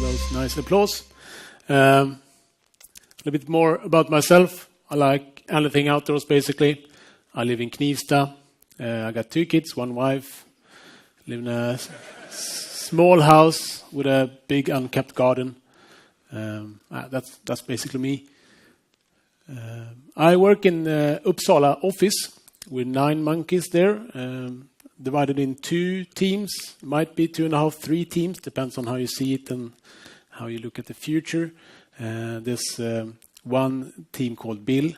those nice applause. A little bit more about myself. I like anything outdoors, basically. I live in Knivsta. I got 2 kids, 1 wife. Live in a small house with a big unkept garden. That's basically me. I work in Uppsala office with 9 monkeys there, divided in 2 teams. Might be 2.5, 3 teams, depends on how you see it and how you look at the future. There's one team called Bill.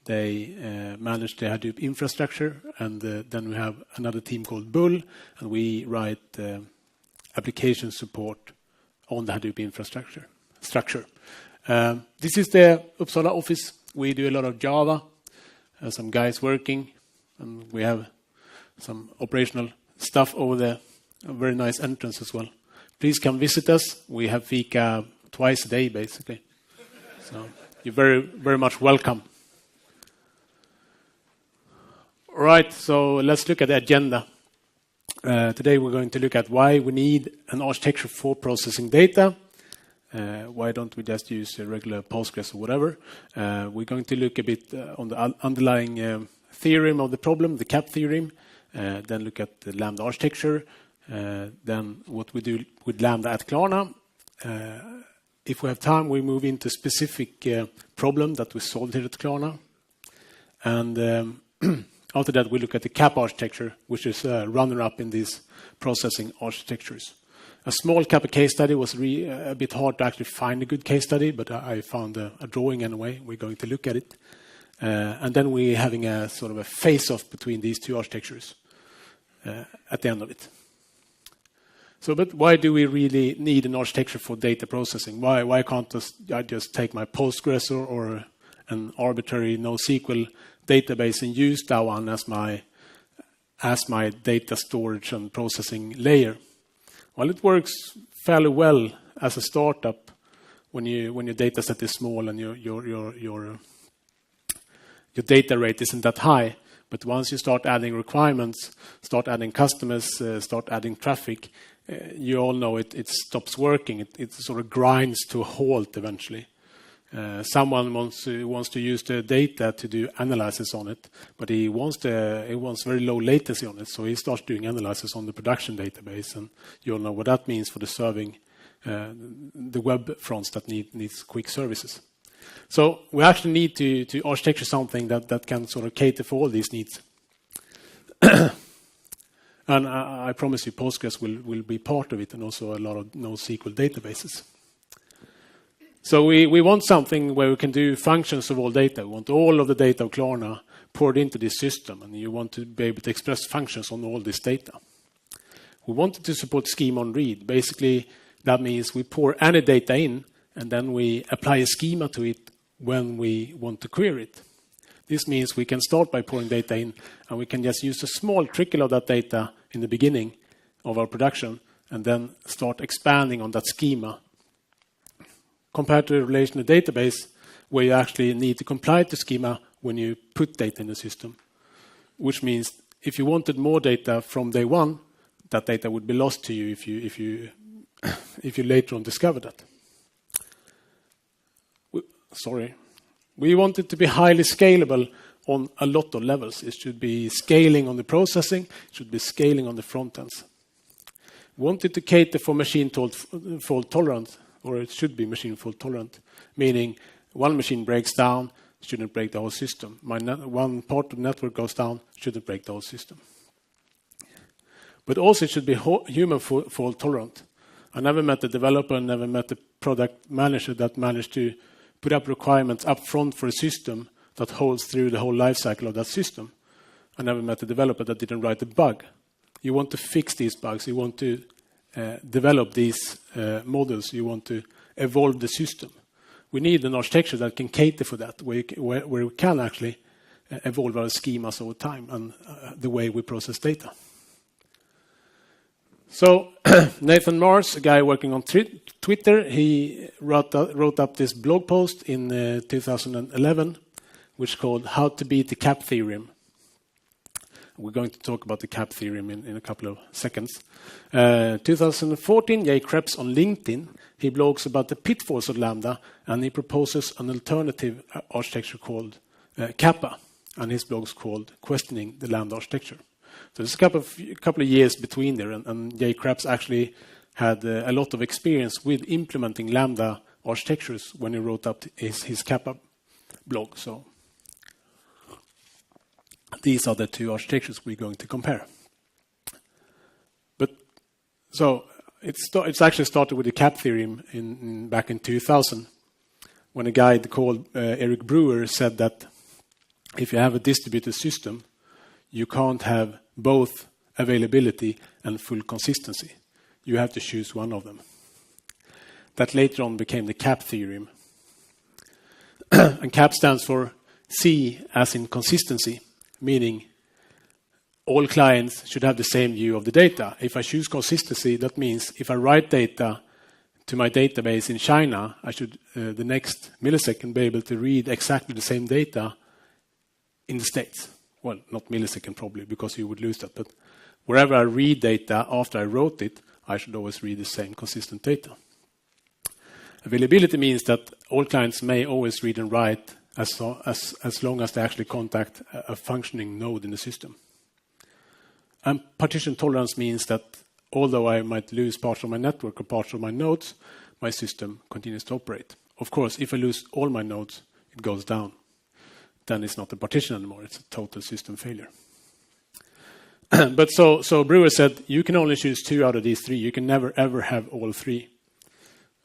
They manage the Hadoop infrastructure, and then we have another team called Bull, and we write application support on the Hadoop infrastructure. This is the Uppsala office. We do a lot of Java, some guys working, and we have some operational stuff over there. A very nice entrance as well. Please come visit us. We have fika twice a day, basically. So you're very, very much welcome. All right, so let's look at the agenda. Today we're going to look at why we need an architecture for processing data. Why don't we just use a regular Postgres or whatever? We're going to look a bit on the underlying theorem of the problem, the CAP theorem. Then look at the Lambda architecture. Then what we do with Lambda at Klarna. If we have time, we move into a specific problem that we solved here at Klarna. And after that, we look at the CAP architecture, which is a runner-up in these processing architectures. A small Kappa case study was a bit hard to actually find a good case study, but I found a drawing anyway. We're going to look at it. And then we're having a sort of a face-off between these 2 architectures at the end of it. So, but why do we really need an architecture for data processing? Why can't I just take my Postgres or an arbitrary NoSQL database and use that one as my data storage and processing layer? Well, it works fairly well as a startup when your data set is small and your data rate isn't that high. But once you start adding requirements, start adding customers, start adding traffic, you all know it stops working. It sort of grinds to a halt eventually. Someone wants to use the data to do analysis on it, but he wants very low latency on it, so he starts doing analysis on the production database, and you all know what that means for the serving, the web fronts that needs quick services. So we actually need to architecture something that can sort of cater for all these needs. And I promise you, Postgres will be part of it, and also a lot of NoSQL databases. So we want something where we can do functions of all data. We want all of the data of Klarna poured into this system, and you want to be able to express functions on all this data. We wanted to support schema on read. Basically, that means we pour any data in, and then we apply a schema to it when we want to query it. This means we can start by pouring data in, and we can just use a small trickle of that data in the beginning of our production, and then start expanding on that schema. Compared to a relational database, where you actually need to comply to schema when you put data in the system, which means if you wanted more data from day one, that data would be lost to you if you later on discover that. We want it to be highly scalable on a lot of levels. It should be scaling on the processing, it should be scaling on the front ends. We want it to cater for machine fault tolerance, or it should be machine fault tolerant, meaning one machine breaks down, shouldn't break the whole system. One part of the network goes down, shouldn't break the whole system. But also it should be human fault tolerant. I never met a developer, never met a product manager that managed to put up requirements up front for a system that holds through the whole life cycle of that system. I never met a developer that didn't write a bug. You want to fix these bugs. You want to develop these models. You want to evolve the system. We need an architecture that can cater for that, where we can actually evolve our schemas over time and the way we process data. So Nathan Mars, a guy working on Twitter, he wrote up this blog post in 2011, which is called "How to Beat the CAP Theorem." We're going to talk about the Kappa theorem in a couple of seconds. 2014, Jay Krebs on LinkedIn, he blogs about the pitfalls of Lambda, and he proposes an alternative architecture called Kappa, and his blog's called Questioning the Lambda Architecture. So there's a couple of years between there, and Jay Krebs actually had a lot of experience with implementing Lambda architectures when he wrote up his Kappa blog. So these are the two architectures we're going to compare. But so it's actually started with the Kappa theorem back in 2000, when a guy called Eric Brewer said that if you have a distributed system, you can't have both availability and full consistency. You have to choose one of them. That later on became the Kappa theorem. And Kappa stands for C as in consistency, meaning all clients should have the same view of the data. If I choose consistency, that means if I write data to my database in China, I should the next millisecond be able to read exactly the same data in the States. Well, not millisecond probably, because you would lose that, but wherever I read data after I wrote it, I should always read the same consistent data. Availability means that all clients may always read and write as long as they actually contact a functioning node in the system. And partition tolerance means that although I might lose parts of my network or parts of my nodes, my system continues to operate. Of course, if I lose all my nodes, it goes down. Then it's not a partition anymore, it's a total system failure. But so Brewer said, you can only choose 2 out of these 3. You can never, ever have all 3.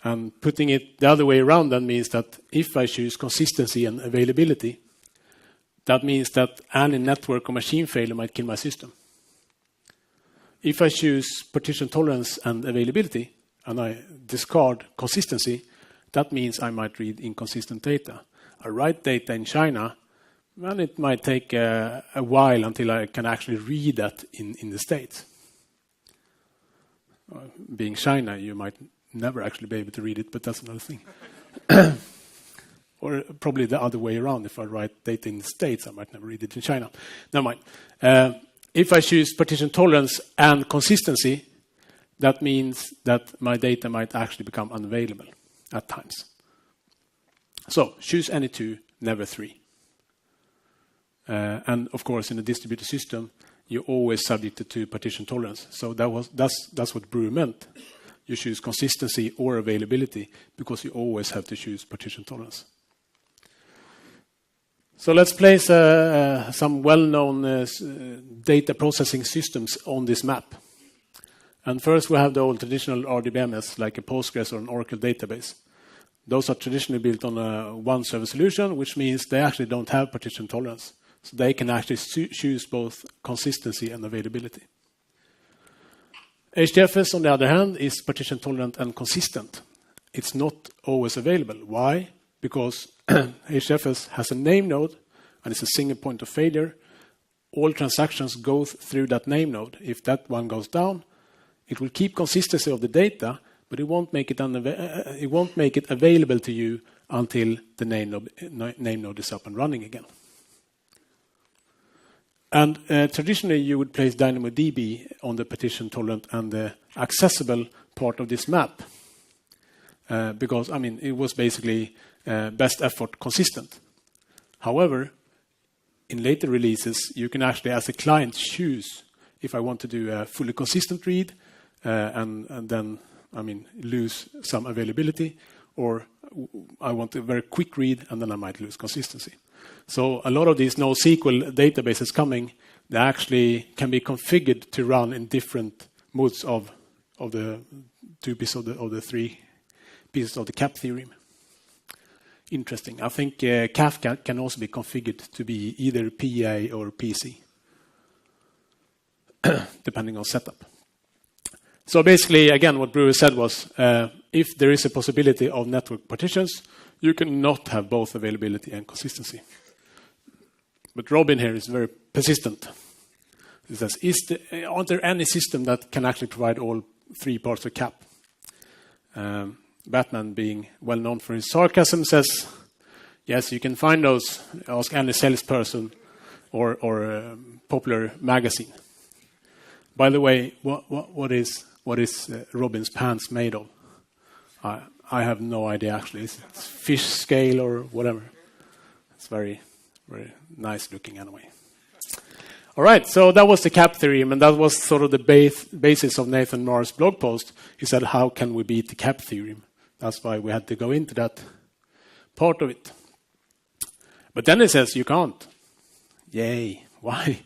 And putting it the other way around then means that if I choose consistency and availability, that means that any network or machine failure might kill my system. If I choose partition tolerance and availability, and I discard consistency, that means I might read inconsistent data. I write data in China, and it might take a while until I can actually read that in the States. Being China, you might never actually be able to read it, but that's another thing. Or probably the other way around. If I write data in the States, I might never read it in China. Never mind. If I choose partition tolerance and consistency, that means that my data might actually become unavailable at times. So choose any 2, never 3. And of course, in a distributed system, you're always subject to partition tolerance. So that's what Brewer meant. You choose consistency or availability because you always have to choose partition tolerance. So let's place some well-known data processing systems on this map. And first we have the old traditional RDBMS, like a Postgres or an Oracle database. Those are traditionally built on a one-server solution, which means they actually don't have partition tolerance. So they can actually choose both consistency and availability. HDFS, on the other hand, is partition tolerant and consistent. It's not always available. Why? Because HDFS has a name node and it's a single point of failure. All transactions go through that name node. If that one goes down, it will keep consistency of the data, but it won't make it available to you until the name node is up and running again. And traditionally, you would place DynamoDB on the partition-tolerant and the accessible part of this map. Because, it was basically best effort consistent. However, in later releases, you can actually, as a client, choose if I want to do a fully consistent read and then, lose some availability, or I want a very quick read and then I might lose consistency. So a lot of these NoSQL databases coming, they actually can be configured to run in different modes of the 2 pieces of the 3 pieces of the Kappa theorem. Interesting. I think Kafka can also be configured to be either PA or PC, depending on setup. So basically, again, what Brewer said was, if there is a possibility of network partitions, you cannot have both availability and consistency. But Robin here is very persistent. He says, aren't there any system that can actually provide all 3 parts of Kappa? Batman, being well known for his sarcasm, says, yes, you can find those. Ask any salesperson or popular magazine. By the way, what is Robin's pants made of? I have no idea actually. It's fish scale or whatever. It's very, very nice looking anyway. All right, so that was the CAP theorem, and that was sort of the basis of Nathan Marr's blog post. He said, how can we beat the CAP theorem? That's why we had to go into that part of it. But then he says, you can't. Yay, why?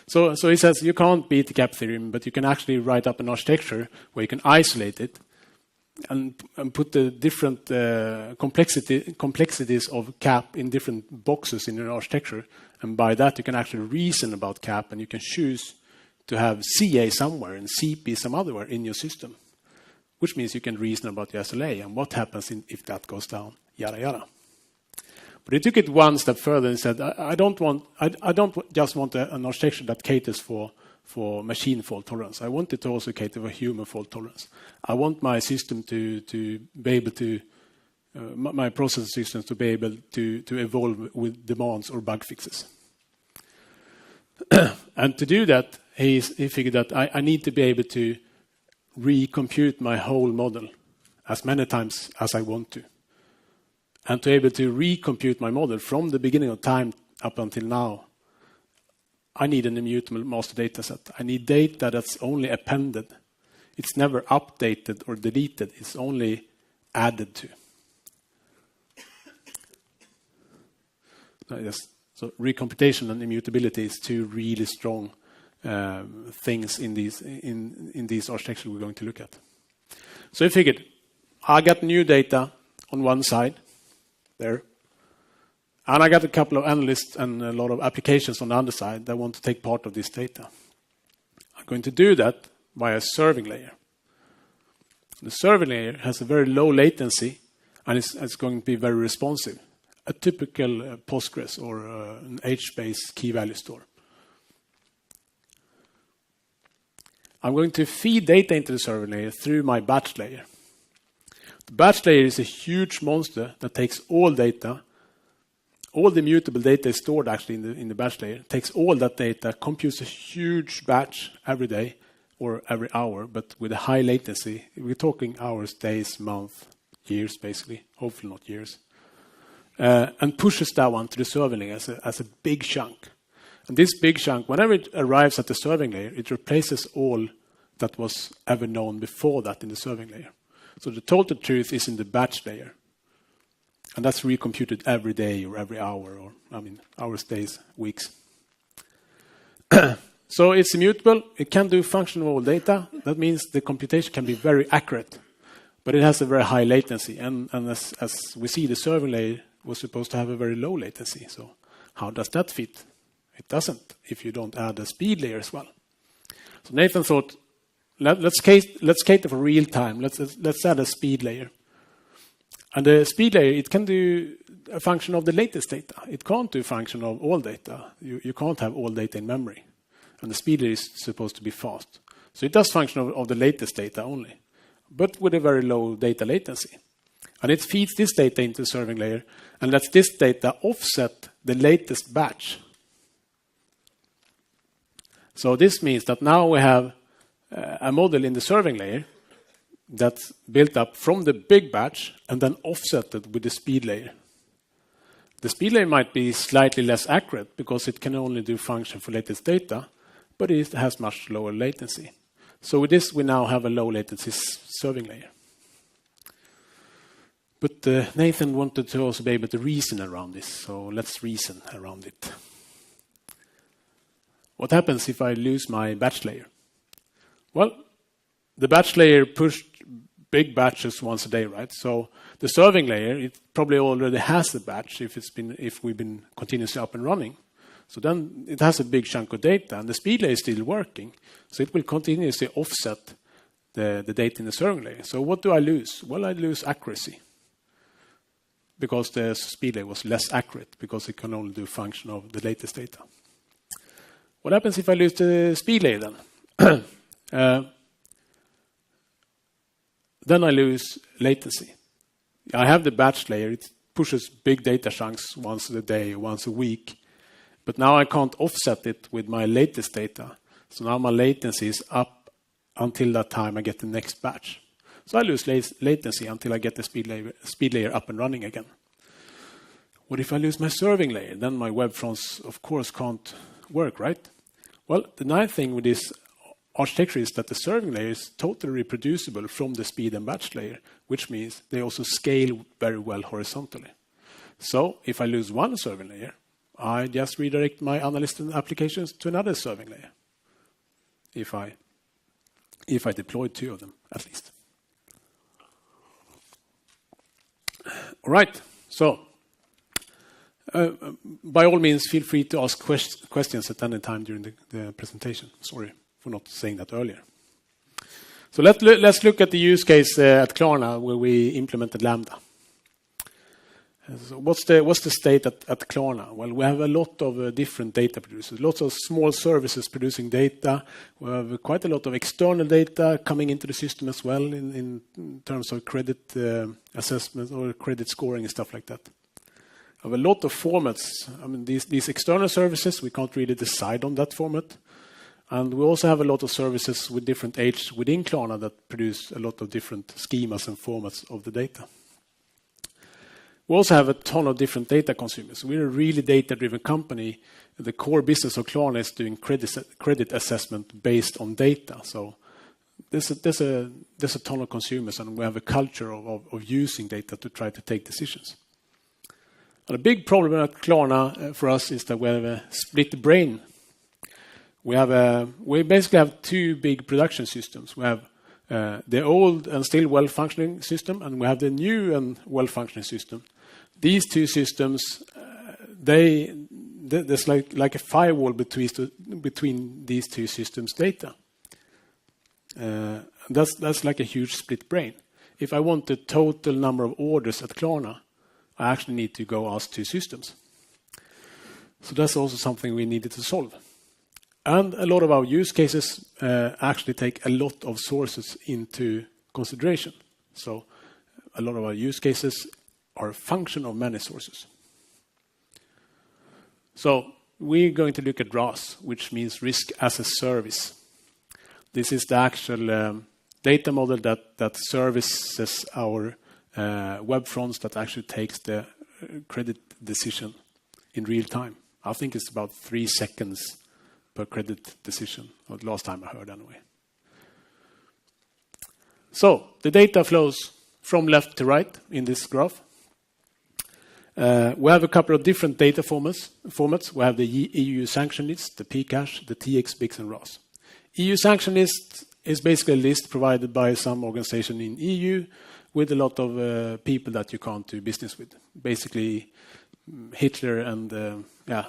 So he says, you can't beat the CAP theorem, but you can actually write up an architecture where you can isolate it and put the different complexities of CAP in different boxes in your architecture. And by that, you can actually reason about CAP, and you can choose to have CA somewhere and CP some other in your system, which means you can reason about the SLA and what happens if that goes down, yada, yada. But he took it one step further and said, I don't just want an architecture that caters for machine fault tolerance. I want it to also cater for human fault tolerance. I want my system to be able to, my process systems to be able to evolve with demands or bug fixes. And to do that, he figured that I need to be able to recompute my whole model as many times as I want to. And to be able to recompute my model from the beginning of time up until now, I need an immutable master data set. I need data that's only appended. It's never updated or deleted. It's only added to. So recomputation and immutability is two really strong things in these architectures we're going to look at. So I figured, I got new data on one side, there. And I got a couple of analysts and a lot of applications on the other side that want to take part of this data. I'm going to do that via a serving layer. The serving layer has a very low latency, and it's going to be very responsive. A typical Postgres or an H-based key value store. I'm going to feed data into the serving layer through my batch layer. The batch layer is a huge monster that takes all data. All the mutable data is stored actually in the batch layer. It takes all that data, computes a huge batch every day or every hour, but with a high latency. We're talking hours, days, months, years, basically. Hopefully not years. And pushes that one to the serving layer as a big chunk. And this big chunk, whenever it arrives at the serving layer, it replaces all that was ever known before that in the serving layer. So the total truth is in the batch layer. And that's recomputed every day or every hour, or hours, days, weeks. So it's immutable. It can do functional data. That means the computation can be very accurate, but it has a very high latency. And as we see, the serving layer was supposed to have a very low latency. So how does that fit? It doesn't if you don't add a speed layer as well. So Nathan thought, let's cater for real time. Let's add a speed layer. And the speed layer, it can do a function of the latest data. It can't do a function of all data. You can't have all data in memory. And the speed layer is supposed to be fast. So it does function of the latest data only, but with a very low data latency. And it feeds this data into the serving layer and lets this data offset the latest batch. So this means that now we have a model in the serving layer that's built up from the big batch and then offsetted with the speed layer. The speed layer might be slightly less accurate because it can only do function for latest data, but it has much lower latency. So with this, we now have a low latency serving layer. But Nathan wanted to also be able to reason around this, so let's reason around it. What happens if I lose my batch layer? Well, the batch layer pushed big batches once a day, right? So the serving layer, it probably already has a batch if we've been continuously up and running. So then it has a big chunk of data, and the speed layer is still working. So it will continuously offset the data in the serving layer. So what do I lose? Well, I lose accuracy because the speed layer was less accurate because it can only do function of the latest data. What happens if I lose the speed layer then? Then I lose latency. I have the batch layer. It pushes big data chunks once a day, once a week. But now I can't offset it with my latest data. So now my latency is up until that time I get the next batch. So I lose latency until I get the speed layer up and running again. What if I lose my serving layer? Then my web fronts, of course, can't work, right? Well, the nice thing with this architecture is that the serving layer is totally reproducible from the speed and batch layer, which means they also scale very well horizontally. So if I lose one serving layer, I just redirect my analyst applications to another serving layer. If I deploy 2 of them, at least. All right. So by all means, feel free to ask questions at any time during the presentation. Sorry for not saying that earlier. So let's look at the use case at Klarna where we implemented Lambda. So what's the state at Klarna? Well, we have a lot of different data producers, lots of small services producing data. We have quite a lot of external data coming into the system as well in terms of credit assessment or credit scoring and stuff like that. We have a lot of formats. I mean, these external services, we can't really decide on that format. And we also have a lot of services with different age within Klarna that produce a lot of different schemas and formats of the data. We also have a ton of different data consumers. We're a really data-driven company. The core business of Klarna is doing credit assessment based on data. So there's a ton of consumers, and we have a culture of using data to try to take decisions. And a big problem at Klarna for us is that we have a split brain. We basically have 2 big production systems. We have the old and still well-functioning system, and we have the new and well-functioning system. These 2 systems, there's like a firewall between these 2 systems' data. That's like a huge split brain. If I want the total number of orders at Klarna, I actually need to go ask 2 systems. So that's also something we needed to solve. And a lot of our use cases actually take a lot of sources into consideration. So a lot of our use cases are a function of many sources. So we're going to look at RAS, which means risk as a service. This is the actual data model that services our web fronts that actually takes the credit decision in real time. I think it's about 3 seconds per credit decision, or last time I heard anyway. So the data flows from left to right in this graph. We have a couple of different data formats. We have the EU sanction list, the Pcache, the TX, BICS, and RAS. EU sanction list is basically a list provided by some organization in EU with a lot of people that you can't do business with. Basically, Hitler and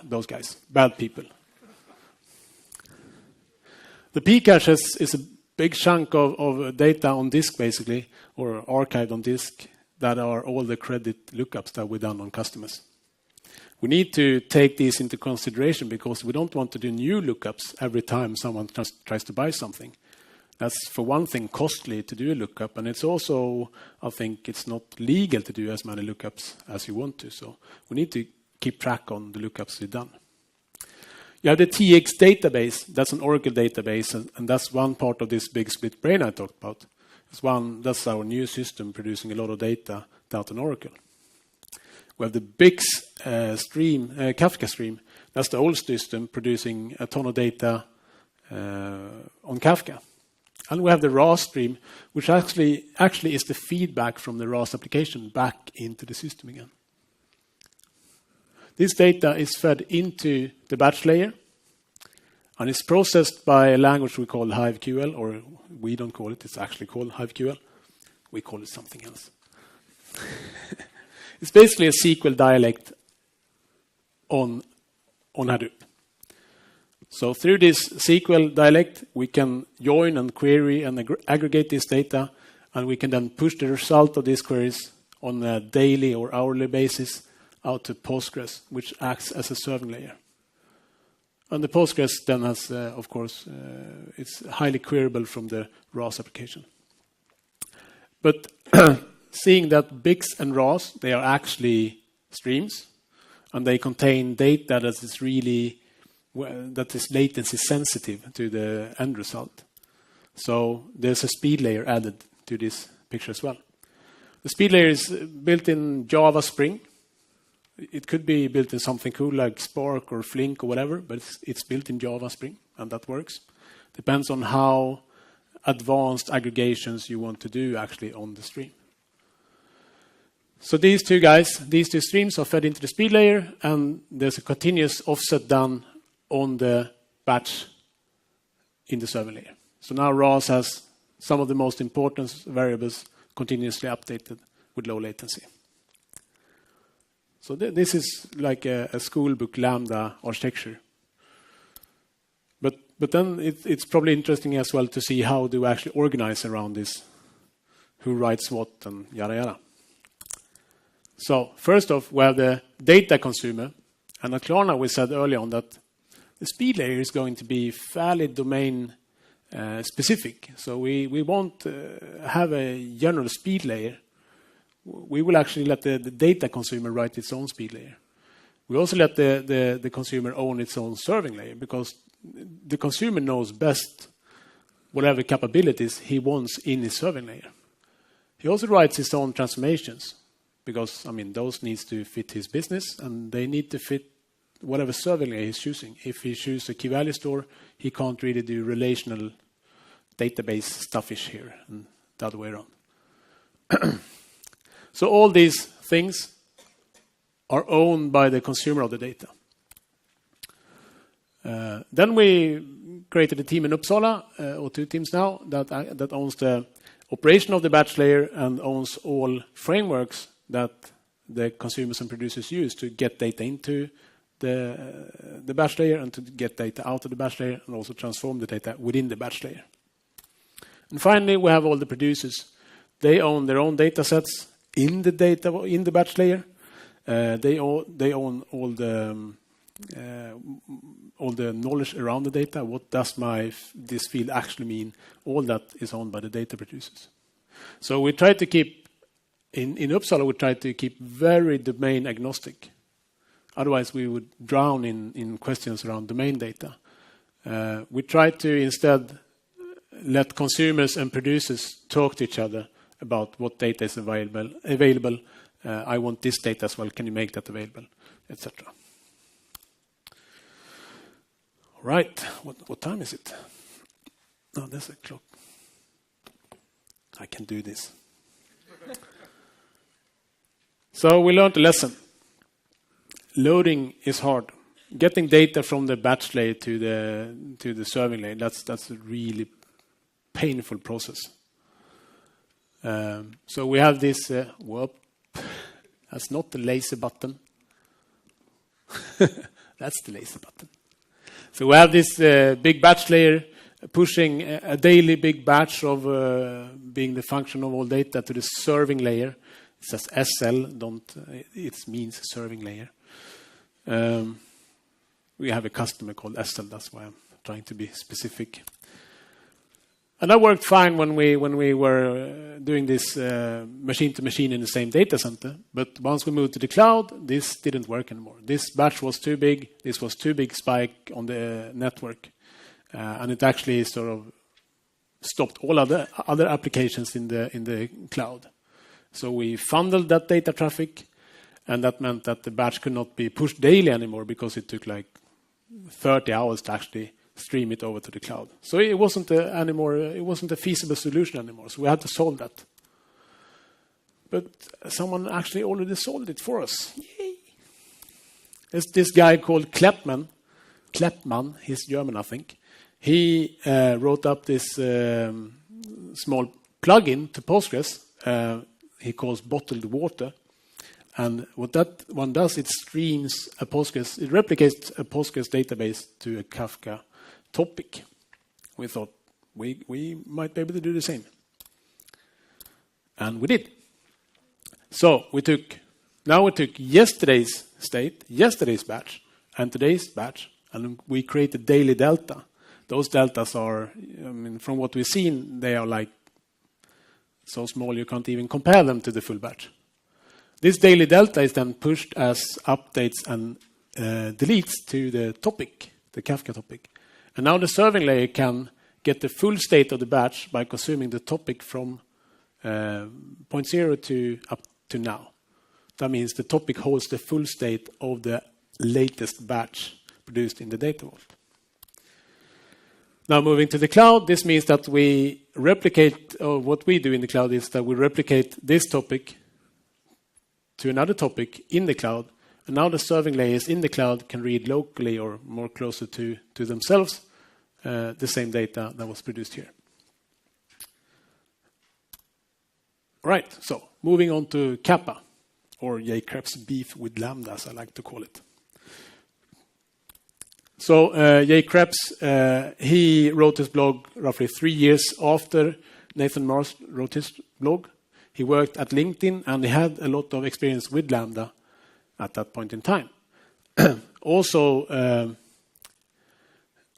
those guys, bad people. The Pcache is a big chunk of data on disk, basically, or archived on disk, that are all the credit lookups that we've done on customers. We need to take these into consideration because we don't want to do new lookups every time someone tries to buy something. That's, for one thing, costly to do a lookup, and it's also, I think, it's not legal to do as many lookups as you want to. So we need to keep track on the lookups we've done. You have the TX database. That's an Oracle database, and that's one part of this big split brain I talked about. That's our new system producing a lot of data out on Oracle. We have the BICS stream, Kafka stream. That's the old system producing a ton of data on Kafka. And we have the RAS stream, which actually is the feedback from the RAS application back into the system again. This data is fed into the batch layer, and it's processed by a language we call HiveQL, or we don't call it, it's actually called HiveQL. We call it something else. It's basically a SQL dialect on Hadoop. So through this SQL dialect, we can join and query and aggregate this data, and we can then push the result of these queries on a daily or hourly basis out to Postgres, which acts as a serving layer. And the Postgres then has, of course, it's highly queryable from the RAS application. But seeing that BICS and RAS, they are actually streams, and they contain data that is latency sensitive to the end result. So there's a speed layer added to this picture as well. The speed layer is built in Java Spring. It could be built in something cool like Spark or Flink or whatever, but it's built in Java Spring, and that works. Depends on how advanced aggregations you want to do actually on the stream. So these two streams are fed into the speed layer, and there's a continuous offset done on the batch in the serving layer. So now RAS has some of the most important variables continuously updated with low latency. So this is like a school book Lambda architecture. But then it's probably interesting as well to see how do we actually organize around this, who writes what and yada yada. So first off, we have the data consumer. And at Klarna, we said earlier on that the speed layer is going to be fairly domain specific. So we won't have a general speed layer. We will actually let the data consumer write its own speed layer. We also let the consumer own its own serving layer, because the consumer knows best whatever capabilities he wants in his serving layer. He also writes his own transformations, because, those needs to fit his business, and they need to fit whatever serving layer he's choosing. If he chooses a key value store, he can't really do relational database stuffish here, and the other way around. So all these things are owned by the consumer of the data. Then we created a team in Uppsala, or two teams now, that owns the operation of the batch layer and owns all frameworks that the consumers and producers use to get data into the batch layer and to get data out of the batch layer, and also transform the data within the batch layer. And finally, we have all the producers. They own their own data sets in the batch layer. They own all the knowledge around the data. What does this field actually mean? All that is owned by the data producers. So we try to keep in Uppsala. We try to keep very domain agnostic. Otherwise, we would drown in questions around domain data. We try to instead let consumers and producers talk to each other about what data is available. I want this data as well. Can you make that available, etc. All right. What time is it? Oh, there's a clock. I can do this. So we learned a lesson. Loading is hard. Getting data from the batch layer to the serving layer, that's a really painful process. So we have this. That's not the lazy button. That's the lazy button. So we have this big batch layer pushing a daily big batch of being the function of all data to the serving layer. It says SL, it means serving layer. We have a customer called SL, that's why I'm trying to be specific. And that worked fine when we were doing this machine to machine in the same data center. But once we moved to the cloud, this didn't work anymore. This batch was too big. This was too big spike on the network. And it actually sort of stopped all other applications in the cloud. So we funneled that data traffic, and that meant that the batch could not be pushed daily anymore, because it took like 30 hours to actually stream it over to the cloud. So it wasn't a feasible solution anymore. So we had to solve that. But someone actually already solved it for us. Yay! There's this guy called Kleppmann, he's German, I think. He wrote up this small plugin to Postgres. He calls bottled water. And what that one does, it streams it replicates a Postgres database to a Kafka topic. We thought we might be able to do the same. And we did. So we took yesterday's state, yesterday's batch, and today's batch, and we created daily delta. Those deltas are, from what we've seen, they are like so small you can't even compare them to the full batch. This daily delta is then pushed as updates and deletes to the topic, the Kafka topic. And now the serving layer can get the full state of the batch by consuming the topic from point 0 to up to now. That means the topic holds the full state of the latest batch produced in the data vault. Now moving to the cloud, this means that we replicate, or what we do in the cloud is that we replicate this topic to another topic in the cloud. And now the serving layers in the cloud can read locally or more closer to themselves the same data that was produced here. Right, so moving on to Kappa, or J-Krebs beef with Lambda, as I like to call it. So J-Krebs, he wrote his blog roughly 3 years after Nathan Mars wrote his blog. He worked at LinkedIn, and he had a lot of experience with Lambda at that point in time. Also,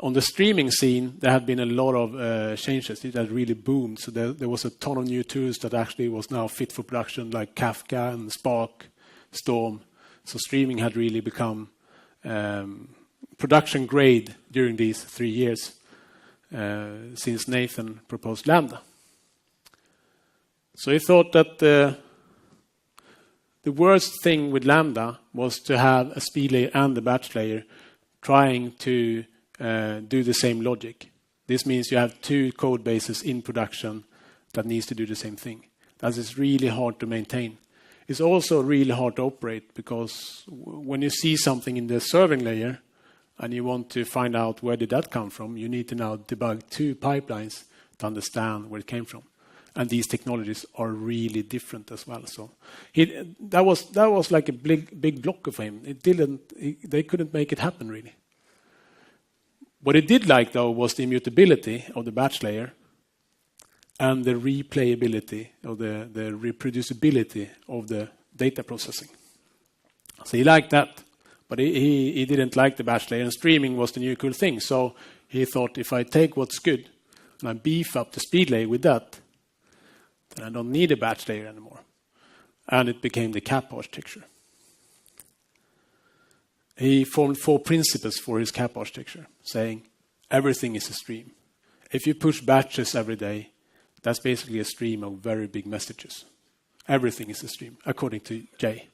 on the streaming scene, there had been a lot of changes. It had really boomed. So there was a ton of new tools that actually was now fit for production, like Kafka and Spark, Storm. So streaming had really become production grade during these 3 years since Nathan proposed Lambda. So he thought that the worst thing with Lambda was to have a speed layer and the batch layer trying to do the same logic. This means you have two code bases in production that needs to do the same thing. That is really hard to maintain. It's also really hard to operate because when you see something in the serving layer and you want to find out where did that come from, you need to now debug two pipelines to understand where it came from. And these technologies are really different as well. So that was like a big blocker for him. They couldn't make it happen really. What he did like, though, was the immutability of the batch layer and the replayability or the reproducibility of the data processing. So he liked that, but he didn't like the batch layer, and streaming was the new cool thing. So he thought, if I take what's good and I beef up the speed layer with that, then I don't need a batch layer anymore. And it became the Kappa architecture. He formed 4 principles for his Kappa architecture, saying everything is a stream. If you push batches every day, that's basically a stream of very big messages. Everything is a stream, according to Jay.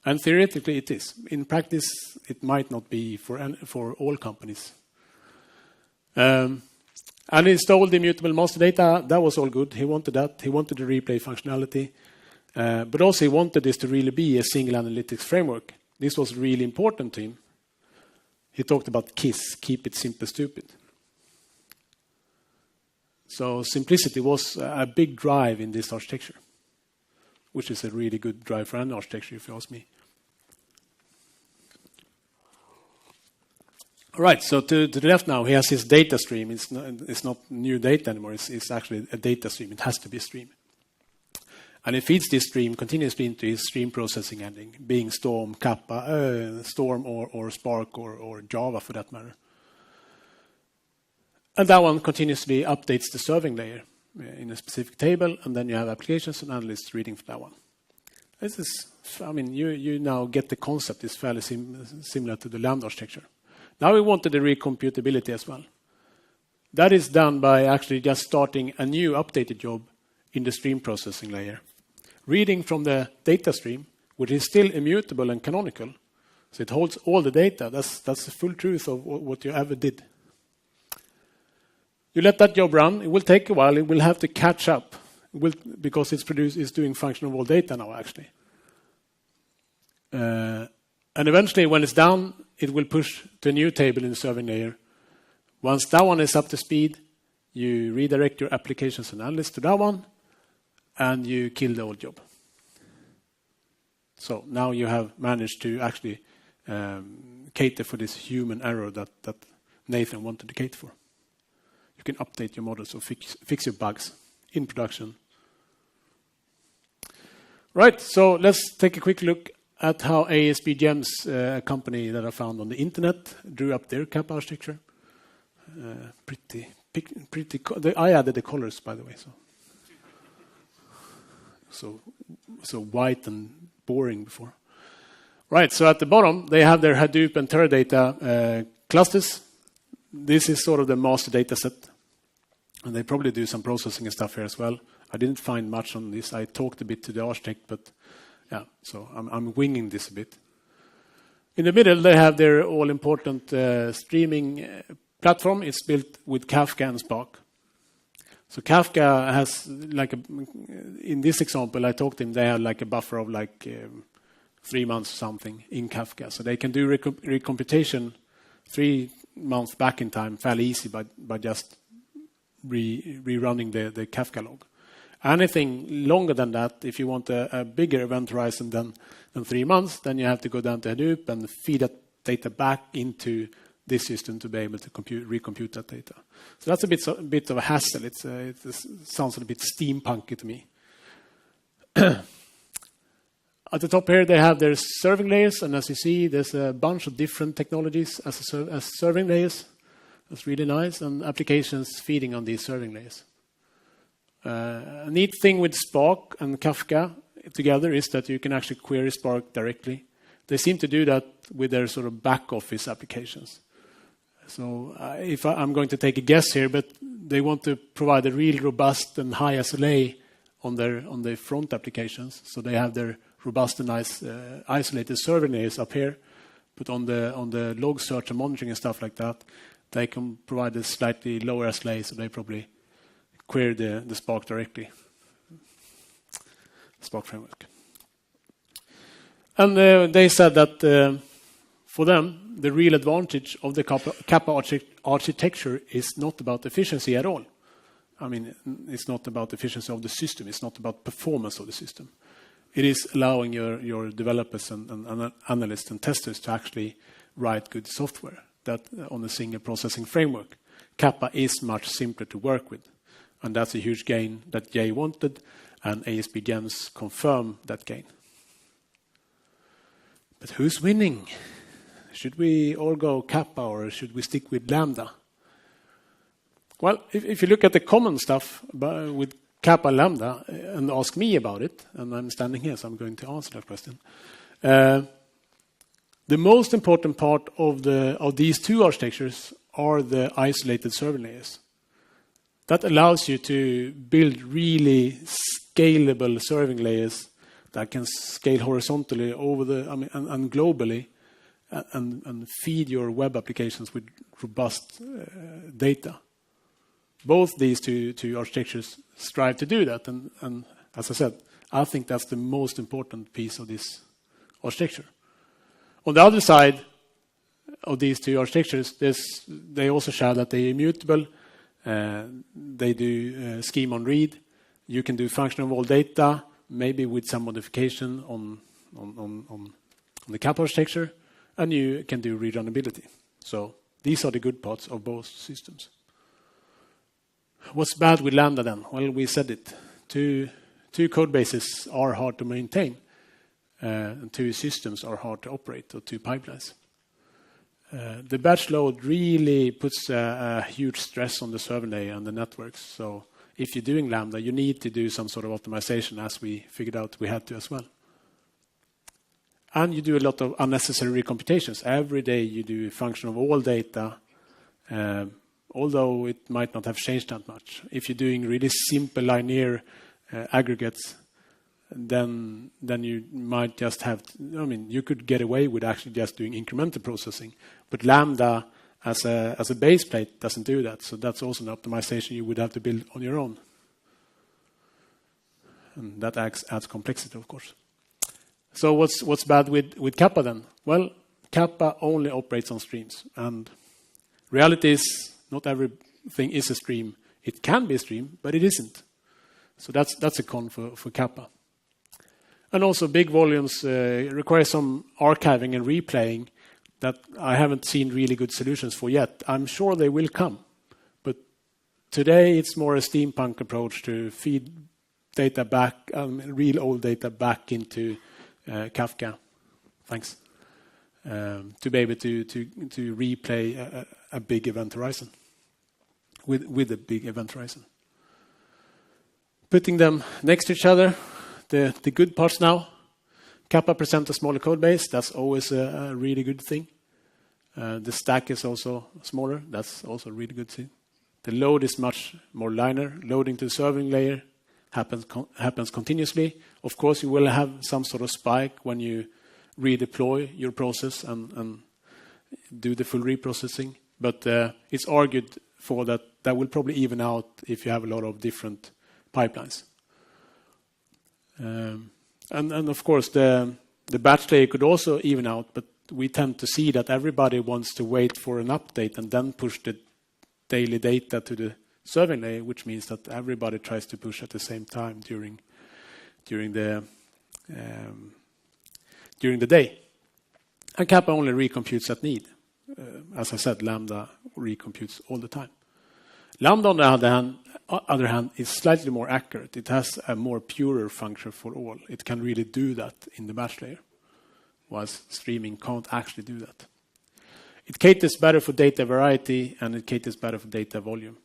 And theoretically it is. In practice, it might not be for all companies. And he installed the immutable master data. That was all good. He wanted that. He wanted the replay functionality. But also he wanted this to really be a single analytics framework. This was really important to him. He talked about KISS, keep it simple, stupid. So simplicity was a big drive in this architecture, which is a really good drive for any architecture, if you ask me. All right, so to the left now, he has his data stream. It's not new data anymore. It's actually a data stream. It has to be a stream. And it feeds this stream continuously into his stream processing engine, being Storm, Kappa, Storm or Spark or Java for that matter. And that one continuously updates the serving layer in a specific table, and then you have applications and analysts reading from that one. This is, I mean, you now get the concept. It's fairly similar to the Lambda architecture. Now we wanted the recomputability as well. That is done by actually just starting a new updated job in the stream processing layer, reading from the data stream, which is still immutable and canonical. So it holds all the data. That's the full truth of what you ever did. You let that job run. It will take a while. It will have to catch up because it's doing function of all data now, actually. And eventually, when it's done, it will push to a new table in the serving layer. Once that one is up to speed, you redirect your applications and analysts to that one, and you kill the old job. So now you have managed to actually cater for this human error that Nathan wanted to cater for. You can update your models or fix your bugs in production. Right, so let's take a quick look at how ASP Gems, a company that I found on the internet, drew up their Kappa architecture. Pretty. I added the colors, by the way. So white and boring before. Right, so at the bottom, they have their Hadoop and Teradata clusters. This is sort of the master data set. And they probably do some processing and stuff here as well. I didn't find much on this. I talked a bit to the architect, but yeah, so I'm winging this a bit. In the middle, they have their all-important streaming platform. It's built with Kafka and Spark. So Kafka has, in this example, I talked to him, they have like a buffer of 3 months or something in Kafka. So they can do recomputation 3 months back in time fairly easy by just rerunning the Kafka log. Anything longer than that, if you want a bigger event horizon than 3 months, then you have to go down to Hadoop and feed that data back into this system to be able to recompute that data. So that's a bit of a hassle. It sounds a bit steampunky to me. At the top here, they have their serving layers, and as you see, there's a bunch of different technologies as serving layers. That's really nice, and applications feeding on these serving layers. A neat thing with Spark and Kafka together is that you can actually query Spark directly. They seem to do that with their sort of back office applications. So if I'm going to take a guess here, but they want to provide a real robust and high SLA on their front applications. So they have their robust and nice isolated serving layers up here, but on the log search and monitoring and stuff like that, they can provide a slightly lower SLA, so they probably query the Spark directly. Spark framework. And they said that for them, the real advantage of the Kappa architecture is not about efficiency at all. I mean, it's not about efficiency of the system. It's not about performance of the system. It is allowing your developers and analysts and testers to actually write good software that on a single processing framework. Kappa is much simpler to work with. And that's a huge gain that Jay wanted, and ASP Gems confirm that gain. But who's winning? Should we all go Kappa or should we stick with Lambda? Well, if you look at the common stuff with Kappa and Lambda and ask me about it, and I'm standing here, so I'm going to answer that question. The most important part of these two architectures are the isolated serving layers. That allows you to build really scalable serving layers that can scale horizontally and globally, and feed your web applications with robust data. Both these two architectures strive to do that, and as I said, I think that's the most important piece of this architecture. On the other side of these two architectures, they also share that they're immutable. They do scheme on read. You can do function of all data, maybe with some modification on the Kappa architecture, and you can do rerunnability. So these are the good parts of both systems. What's bad with Lambda then? Well, we said it. Two code bases are hard to maintain, and two systems are hard to operate, or two pipelines. The batch load really puts a huge stress on the server layer and the networks. So if you're doing Lambda, you need to do some sort of optimization, as we figured out we had to as well. And you do a lot of unnecessary recomputations. Every day you do function of all data, although it might not have changed that much. If you're doing really simple linear aggregates, then you might just have, you could get away with actually just doing incremental processing. But Lambda as a base plate doesn't do that. So that's also an optimization you would have to build on your own. And that adds complexity, of course. So what's bad with Kappa then? Well, Kappa only operates on streams. And reality is not everything is a stream. It can be a stream, but it isn't. So that's a con for Kappa. And also big volumes require some archiving and replaying that I haven't seen really good solutions for yet. I'm sure they will come. But today it's more a steampunk approach to feed data back, real old data back into Kafka. Thanks. To be able to replay a big event horizon with a big event horizon. Putting them next to each other, the good parts now. Kappa presents a smaller code base. That's always a really good thing. The stack is also smaller. That's also a really good thing. The load is much more linear. Loading to the serving layer happens continuously. Of course, you will have some sort of spike when you redeploy your process and do the full reprocessing. But it's argued for that will probably even out if you have a lot of different pipelines. And of course, the batch layer could also even out, but we tend to see that everybody wants to wait for an update and then push the daily data to the serving layer, which means that everybody tries to push at the same time during the day. And Kappa only recomputes at need. As I said, Lambda recomputes all the time. Lambda, on the other hand, is slightly more accurate. It has a more purer function for all. It can really do that in the batch layer, whilst streaming can't actually do that. It caters better for data variety, and it caters better for data volume.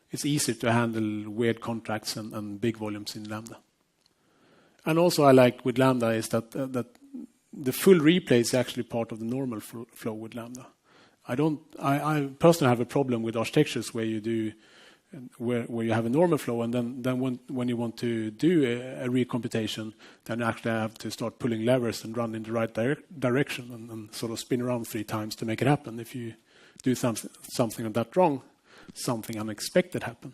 It's easier to handle weird contracts and big volumes in Lambda. And also I like with Lambda is that the full replay is actually part of the normal flow with Lambda. I personally have a problem with architectures where you have a normal flow, and then when you want to do a recomputation, then you actually have to start pulling levers and run in the right direction and sort of spin around 3 times to make it happen. If you do something of that wrong, something unexpected happen.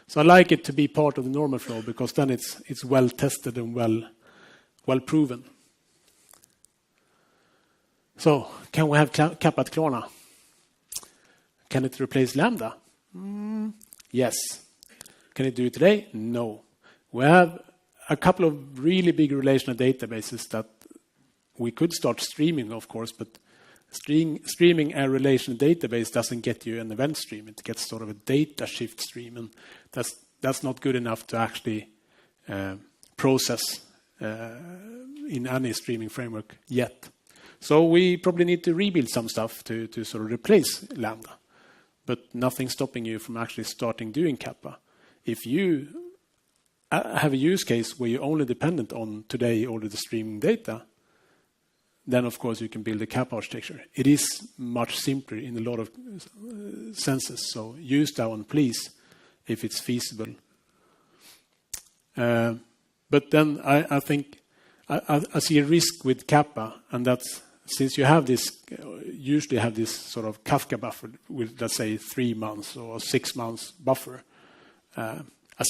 So I like it to be part of the normal flow because then it's well tested and well proven. So can we have Kappa at Klarna? Can it replace Lambda? Yes. Can it do it today? No. We have a couple of really big relational databases that we could start streaming, of course, but streaming a relational database doesn't get you an event stream. It gets sort of a data shift stream, and that's not good enough to actually process in any streaming framework yet. So we probably need to rebuild some stuff to sort of replace Lambda. But nothing stopping you from actually starting doing Kappa. If you have a use case where you're only dependent on today all of the streaming data, then of course you can build a Kappa architecture. It is much simpler in a lot of senses. So use that one, please, if it's feasible. But then I think I see a risk with Kappa, and that's since you have this, usually have this sort of Kafka buffer with, let's say, 3 months or 6 months buffer. A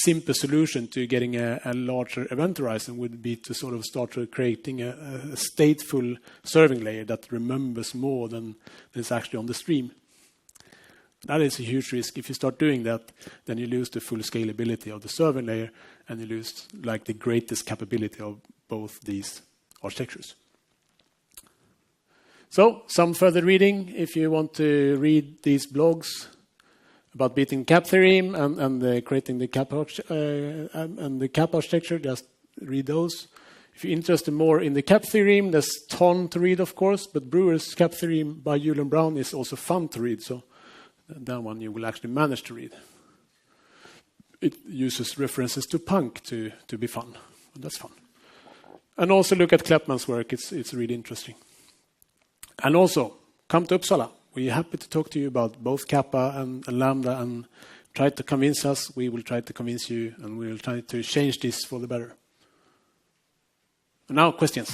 simple solution to getting a larger event horizon would be to sort of start creating a stateful serving layer that remembers more than is actually on the stream. That is a huge risk. If you start doing that, then you lose the full scalability of the serving layer, and you lose like the greatest capability of both these architectures. So, some further reading if you want to read these blogs about beating Cap theorem and creating the Kappa and the Kappa architecture. Just read those. If you're interested more in the Cap theorem, there's a ton to read, of course. But Brewer's Cap theorem by Julian Brown is also fun to read. So that one you will actually manage to read. It uses references to Punk to be fun. And that's fun. And also look at Kleppmann's work. It's really interesting. And also, come to Uppsala. We're happy to talk to you about both Kappa and Lambda and try to convince us. We will try to convince you, and we will try to change this for the better. And now, questions.